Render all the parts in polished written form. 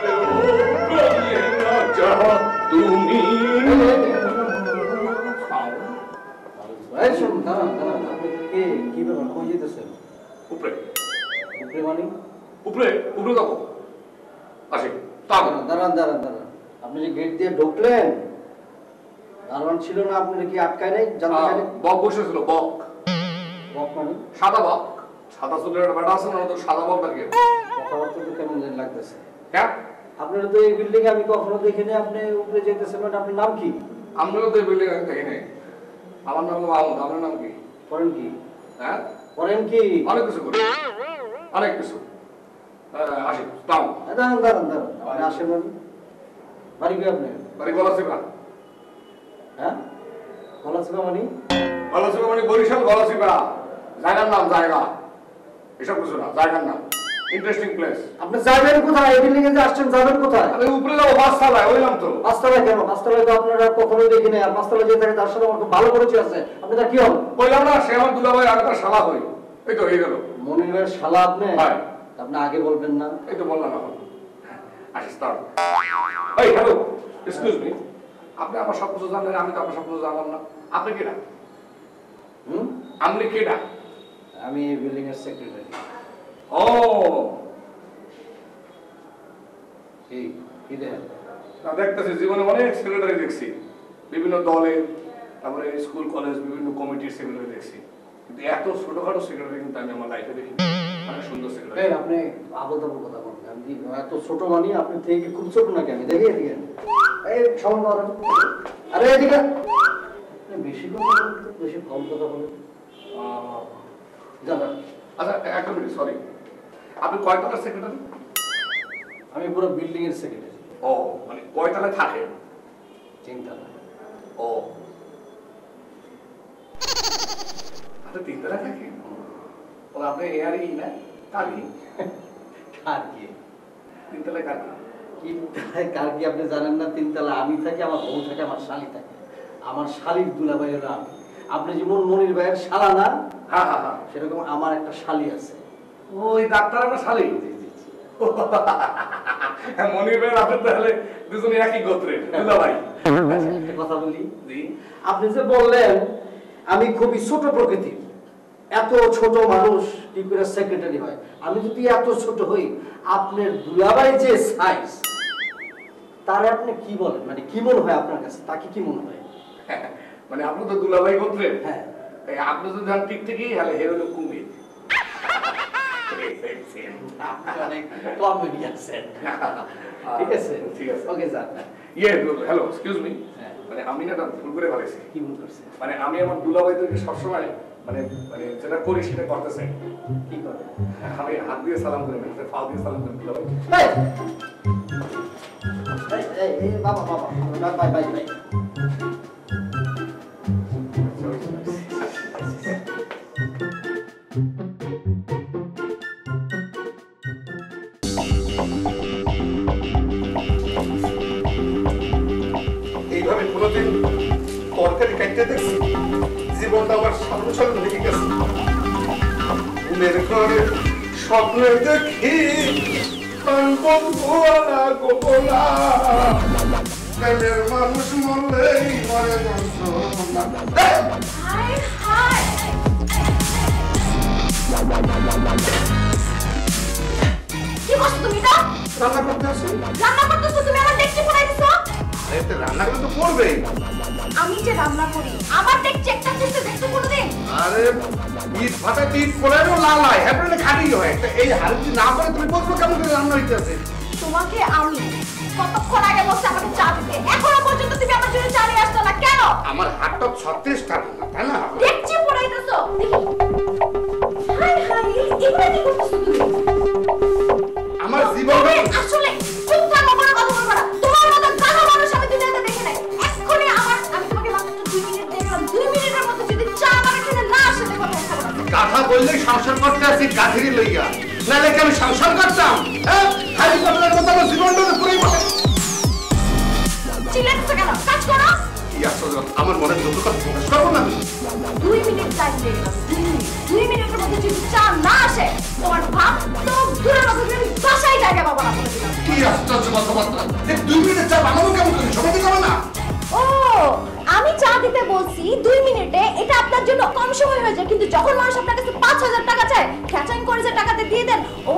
তুমি কি ব্যাপার কই যেতেছেন? উপরে উপরে মানে উপরে উপরে যাবো আসে দাঁড়ান। আপনি যে গেট দিয়ে ঢুকলেন দারোয়ান ছিল না, আপনার কি আটকায় নাই? বক বসেছিল বক মানে সাদা বক, সাদা চুলের একটা বেটা আছে না, তো সাদা বক ডাকে। কথাবার্তা তো কেমন যেন লাগতেছে। হ্যাঁ আপনারা তো এই বিল্ডিং আমি কখনো দেখিনি, আপনি উপরে যেতেছেন মানে আপনার নাম কি? আমরাও তো এই বিল্ডিং দেখি নাই। আমার নাম হলো মাহমুদ। আপনার নাম কি? করেন কি? হ্যাঁ করেন কি? অনেক কিছু করি, অনেক কিছু। আসি তাও দাঁড়ান আপনি আসেন মানে বাড়ি কি আপনার? বাড়ি গলাচিপা। হ্যাঁ গলাচিপা মানে? গলাচিপা মানে বরিশাল গলাচিপা। জায়গার নাম, জায়গা এসব কিছু না, জায়গার নাম। Interesting place. আপনি যাবেন কোথায়? এই বিল্ডিং এ যে আসছেন যাবেন কোথায়? আমি উপরে যাবো পাঁচতলায়, ওইলাম তো। পাঁচতলায় কেন? পাঁচতলায় তো আপনারা কখনো দেখিনি, আর পাঁচতলায় যে থাকে তার সাথে আমার খুব ভালো পরিচয় আছে। আপনি তার কি হন? বললাম না, সে আমার দুলাভাই, আমি তার শালা হই। এই তো হয়ে গেল। মনিরের শালা আপনি? হ্যাঁ। আপনি আগে বলবেন না? এই তো বললাম এখন। আসিস তার। এই হ্যালো, এক্সকিউজ মি, আপনি আমার সব কিছু জানলেন, আমি তো আপনার সব কিছু জানলাম না। আপনি কেডা? আপনি কেডা? আমি এই বিল্ডিং এর সেক্রেটারি। ও কি দেখেন? না দেখতেছি জীবনে অনেক সেক্রেটারি দেখছি, বিভিন্ন দলের, তারপরে স্কুল কলেজ বিভিন্ন কমিটির সেক্রেটারি দেখছি, কিন্তু এত ছোটখাটো সেক্রেটারি কিন্তু আমি আমার লাইফে দেখি। অনেক সুন্দর সেক্রেটারি। আপনি আবল তাবল কথা বলেন। আমি এত ছোট মানি আপনি থেকে খুব ছোট নাকি? আমি দেখি এদিকে। এই সমান করেন। আরে এদিকে বেশি কথা বলেন তো, বেশি কম কথা বলেন। জানেন? আচ্ছা একটা মিনিট, সরি, আপনি কয়তলার সেক্রেটারি? আমি পুরো বিল্ডিং এর সেক্রেটারি। ও মানে কয়তলায় থাকেন? 3 তলা। ও আচ্ছা 3 তলায় থাকেন। ও আপনি এয়ারই না কারি? কার কি? 3 তলায় কারি? কার কি আপনি জানেন না? 3 তলা আমি থাকি, আমার বউ থাকে, আমার শালি থাকে। আমার শালির দুলাভাই হলো আমি। আপনি যেমন মনির ভাইয়ের শালা না, হ্যাঁ, সেরকম আমার একটা শালি আছে। ওই ডাক্তার একটা শালি? মনির ভাই আপনি তাহলে দুজনে একই গোত্রের দুলাভাই। একটা কথা বলি, আপনি যে বললেন আমি খুবই ছোট প্রকৃতির, এত ছোট মানুষ কি করে সেক্রেটারি হয়? আমি যদি এত ছোট হই, আপনার দুলাভাই যে সাইজ, তারে আপনি কি বলেন? মানে কি মনে হয় আপনার কাছে? তাকে কি মনে হয়? মানে আপনি তো দুলাভাই গোত্রের। হ্যাঁ, আপনি যদি ধান ঠিক ঠিকই হলে হে হলো কুমির। ঠিক আছে, ঠিক আছে, okay sir. Hello, excuse me, মানে আমি না ভুল করে ফেলেছি। কি ভুল করছে? মানে আমি আমার দুলাভাইদেরকে সবসময় মানে মানে যেটা করি সেটা করতেছে। কি করে? আমি হাত দিয়ে সালাম করি, পা দিয়ে সালাম করি দুলাভাই। বাবা বাই। এইভাবে কোনোদিন তরকারি কাটতে দেখছি? জীবনটা আমার সামনে সামনে লেগে গেছে। ঘুমের ঘরে স্বপ্নে দেখি মানুষ মরলেই মরে কি করছো তুমি? এটা রান্না করতে আসি। রান্না করতেছো তুমি? আমার দেখতে পড়াই দিছো। রান্না করে তো করবেই। আমি যে রান্না করি আমার দেখতে একটা কিছু দেখতে কোনদিন? আরে ইট ফাটা ইট পড়ারও লাল হয়, হ্যাঁ খালি হয়। এই হাড়ি না করে তুমি বলছো কেমন করে রান্না হইতেছে? তোমাকে আমি কতক্ষণ আগে বলছি আমাকে চা দিতে, এখনো পর্যন্ত তুমি আমার জন্য চা নিয়ে আসছো না কেন? আমার হাতটা 36টা, তাই না? দেখছি পড়াইতেছো। হাই এগুলা কি করতেছো তুমি? আমার জীবনে আসলে খুব টাকা বড় কথা বলবো না। তোমার মতো গাধা মানুষ আমি দুনিয়াতে দেখি নাই। এক্ষুনি আমি তোমাকে মাত্র 2 মিনিট দিলাম। 2 মিনিটের মধ্যে যদি চা আমার এখানে না আসে দেখো কথা বলবো। গাধা বললেই সংসার করতে আসি গাধিরি লইয়া, নাহলে কি আমি সংসার করতাম? হ্যাঁ, খালি কথার কথা আমার জীবনটা পুরোই চিল্লাচ্ছো কেন? কাজ করো। কি আসলে আমার মনে যত কথা প্রকাশ করবো না আমি। 2 মিনিট টাইম দিয়ে গেলাম। 2 মিনিটের মধ্যে যদি চা না আসে তোমার ভাব তো দূরের কথা তুমি বাসায় জায়গা পাবো না বলে দিলাম। কি আশ্চর্য কথাবার্তা? 2 মিনিটের চা বানাবো কেমন করে? সময় দিতে হবে না? ও আমি চা দিতে বলছি 2 মিনিটে, এটা আপনার জন্য কম সময় হয়ে যায়, কিন্তু যখন মানুষ আপনার কাছে 5000 টাকা চায় খেচাং করে যে টাকাতে দিয়ে দেন। ও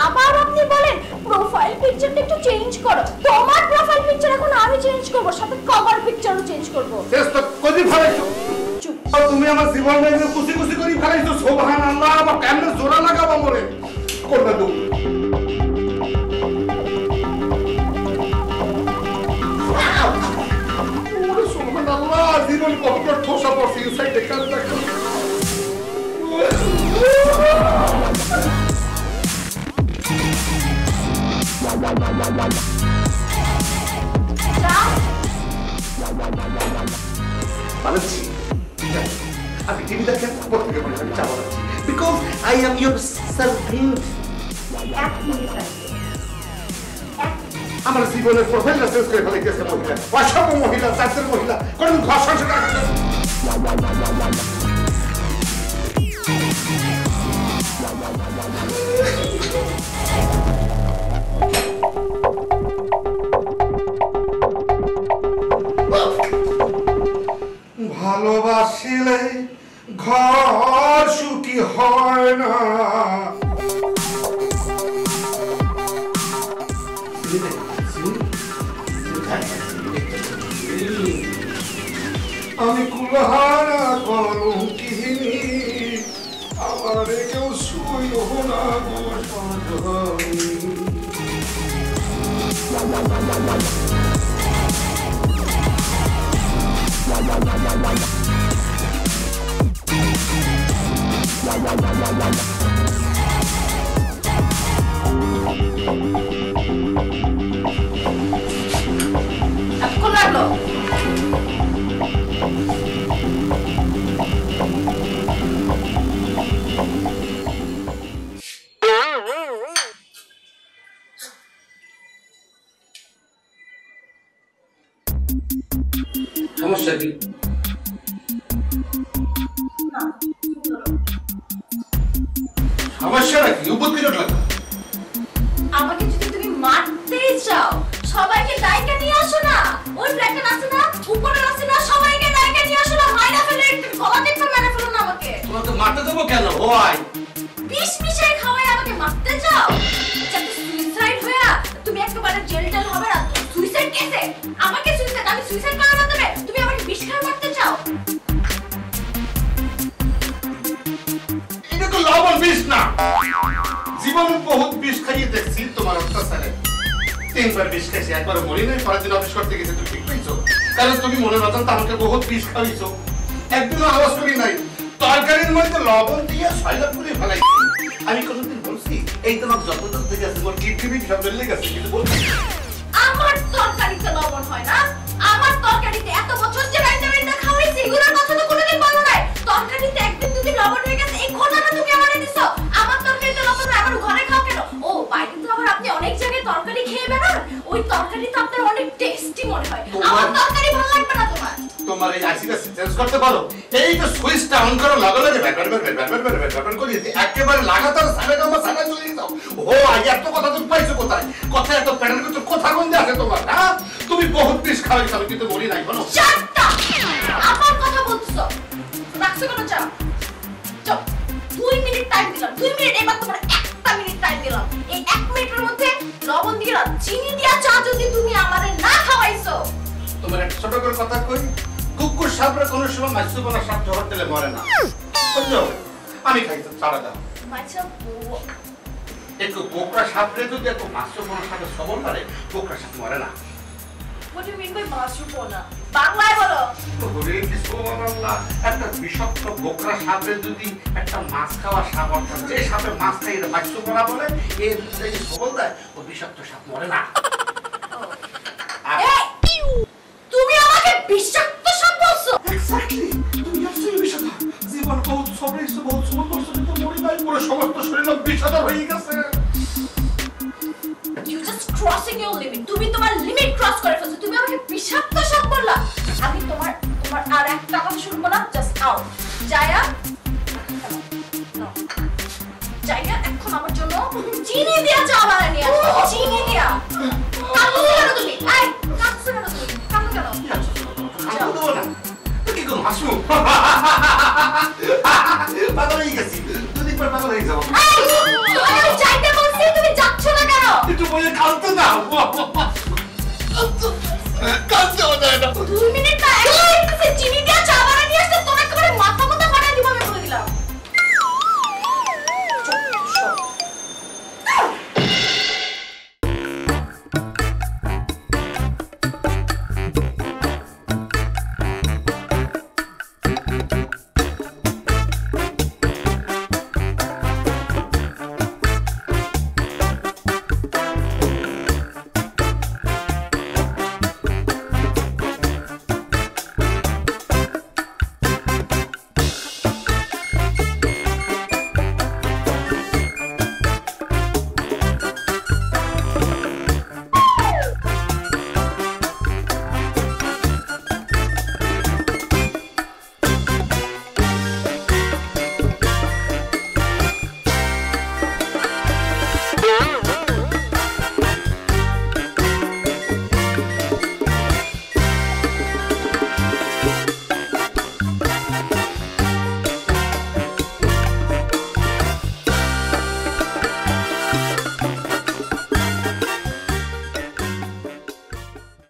আবার আপনি বলেন প্রোফাইল পিকচারটা একটু চেঞ্জ করো। তোমার প্রোফাইল পিকচার এখন আমি চেঞ্জ করব, সাথে কভার পিকচারও চেঞ্জ করব। শেষ তো কদি ফেলাইছো? চুপ। তুমি আমার জীবনে কুচি কুচি করে ফেলাইছো। সুবহানাল্লাহ, আমার কেমনে জোড়া লাগাবো মরে করবে তো। সুবহানাল্লাহ, জীবন কতটা ঠোসা পড়ছে ইনসাইড দেখো দেখো। বানাচ্ছি আমি টিভি দেখে পত্রিকা পড়ে আমি চা বানাচ্ছি because I am your servant. আমার জীবনের প্রোফাইলটা চেঞ্জ করে ফেলাইতেছে মহিলা, অসভ্য মহিলা, জাতের মহিলা, কোন ঘর সংসার ভালোবাসিলে ঘর সুখী হয় না। আমি কুলহারা কলঙ্কিনী, আমার কেউ শুইল না গো সজনী। সমস্যা কি? সমস্যা নাকি? উপদ্রব লাগবে। আমাকে যদি তুমি মারতেই চাও সবাইকে ডাইকা নিয়ে আসো না। ওই ব্ল্যাকটা আছে না, উপরে আছে না, সবাইকে ডাইকা নিয়ে আসো না। মাইরা ফেলে গলা টিপে মেরে ফেলো না আমাকে। তোমাকে মারতে দেবো কেন? হোয়াই বিষ মিশাই খাওয়াই আমাকে মারতে চাও? যাতে সুইসাইড হইয়া তুমি একেবারে জেল টেল হবে না। সুইসাইড কেসে আমাকে সুইসাইড, আমি সুইসাইড করার মাধ্যমে তুমি আমাকে বিষ খাওয়া মারতে চাও? এটা তো লবণ বিষ না। জীবনে বহুত বিষ খাইয়ে দেখছি তোমার অত্যাচারে। 3 বার বিষ খাইছি, একবার মরি নাই। পরের দিন অফিস করতে গেছে, তুমি ঠিক পাইছো? কারণ তুমি মনে রাখতাম আমাকে বহুত বিষ খাইছো। একদিনও আওয়াজ করি নাই। তরকারির মধ্যে লবণ দিয়ে সয়লা পুরি ফেলাইছি। আমি কোনদিন বলছি এই তোমার যতদূর থেকে আছে তোমার কিডনি সব বেরিয়ে গেছে? কিন্তু বলছি আমার তরকারিতে লবণ হয় না। আমার তরকারিতে এত বছর যে ভিটামিনটা খাওয়াইছি এগুলোর কথা তো কোনোদিন বলো নাই। তরকারিতে একদিন দুদিন লবণ হয়ে গেছে এই কথাটা তুমি আমারে দিছো। আমার তরকারিতে লবণ হয়, আমার ঘরে খাও কেন? ও বাইরে তো আবার আপনি অনেক জায়গায় তরকারি খেয়ে বেড়ান, ওই তরকারি তো আপনার অনেক টেস্টি মনে হয়। আমার তরকারি ভালো লাগবে না তোমার। তোমার এই আইসিটা চেঞ্জ করতে পারো? এই তো সুইচটা অন করো, লাগা লাগে ব্যাপার করে একেবারে লাগাতার সাড়ে গামা সাড়ে চলে যাও। ও আজ এত কথা তুমি পাইছো কোথায়? কথা এত প্যাটার্ন করতে কথা গন্ধে আছে তোমার। হ্যাঁ, তুমি বহুত বিষ খাওয়াইছো, আমি কিন্তু বলি নাই কোনো। চারটা আমার কথা বলছো, রাখছো কেন? চা চল, 2 মিনিট টাইম দিলাম। 2 মিনিট, এবার তোমার 1 মিনিট টাইম দিলাম। এই 1 মিনিটের মধ্যে লবণ দিয়ে চিনি দিয়া চা যদি তুমি আমারে না খাওয়াইছো। তোমার একটা ছোট করে কথা কই, কুকুর সাপরে কোনো সময় মাছু বনা সাপ জহর দিলে মরে না, বুঝছো? আমি খাইছো ছাড়া দাও। মাছা একটু কোকড়া সাপরে যদি এত মাছু বনা সাপে সবল মারে, কোকড়া সাপ মরে না। What do you mean by মাছুপনা? বাংলায় বলো। ওরে কি সুবহানাল্লাহ, একটা বিষাক্ত কোকড়া সাপে যদি একটা মাছ খাওয়া সাপ, অর্থাৎ যে সাপে মাছ খাই এটা মাছু বনা বলে, এর যদি সবল দেয় ও বিষাক্ত সাপ মরে না। তুমি আমাকে বিষাক্ত সাপ বলছো? এক্স্যাক্টলি, তুমি আসলে বিষাক্ত। জীবন বহুত সবরেছো, বহুত সময় করছো, কিন্তু মরি নাই, পুরো সমস্ত শরীর বিষাক্ত হয়ে গেছে। You just crossing your limit. তুমি তোমার লিমিট ক্রস করে ফেলছো। তুমি আমাকে বিষাক্ত সাপ বললা। আমি তোমার আর একটা কথা শুনবো না। Just out. জায়া, জায়া এখন আমার জন্য চিনি দিয়া চা বানিয়ে নিয়ে আসো। চিনি দিয়া। বাড়ি যাবো। আমি যাইতে বলছি, তুমি যাচ্ছ না কেন? একটু বলে কাঁদতে দাও। কাঁদতে হবে না। 2 মিনিট না, একটু চিনি দিয়ে চা